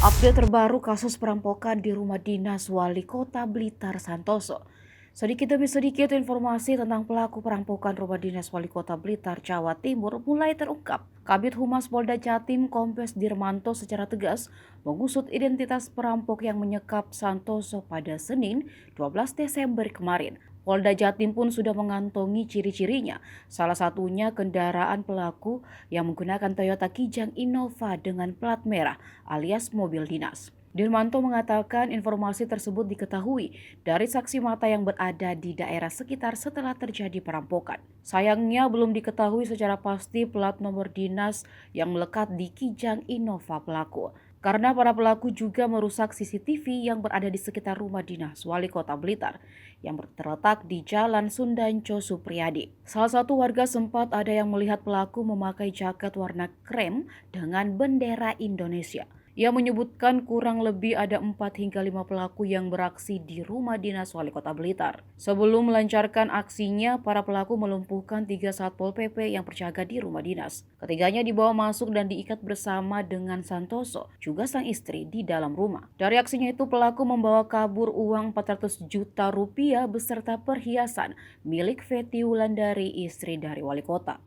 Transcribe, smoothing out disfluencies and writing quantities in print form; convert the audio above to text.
Update terbaru kasus perampokan di rumah dinas Wali Kota Blitar Santoso. Sedikit demi sedikit informasi tentang pelaku perampokan rumah dinas Wali Kota Blitar, Jawa Timur mulai terungkap. Kabid Humas Polda Jatim Kombes Dirmanto secara tegas mengusut identitas perampok yang menyekap Santoso pada Senin 12 Desember kemarin. Polda Jatim pun sudah mengantongi ciri-cirinya, salah satunya kendaraan pelaku yang menggunakan Toyota Kijang Innova dengan plat merah alias mobil dinas. Dirmanto mengatakan informasi tersebut diketahui dari saksi mata yang berada di daerah sekitar setelah terjadi perampokan. Sayangnya belum diketahui secara pasti plat nomor dinas yang melekat di Kijang Innova pelaku. Karena para pelaku juga merusak CCTV yang berada di sekitar rumah dinas Wali Kota Blitar yang terletak di Jalan Sundanco Supriyadi. Salah satu warga sempat ada yang melihat pelaku memakai jaket warna krem dengan bendera Indonesia. Ia menyebutkan kurang lebih ada 4 hingga 5 pelaku yang beraksi di rumah dinas Wali Kota Blitar. Sebelum melancarkan aksinya, para pelaku melumpuhkan 3 Satpol PP yang berjaga di rumah dinas. Ketiganya dibawa masuk dan diikat bersama dengan Santoso, juga sang istri di dalam rumah. Dari aksinya itu, pelaku membawa kabur uang 400 juta rupiah beserta perhiasan milik Feti Wulandari, istri dari Wali Kota.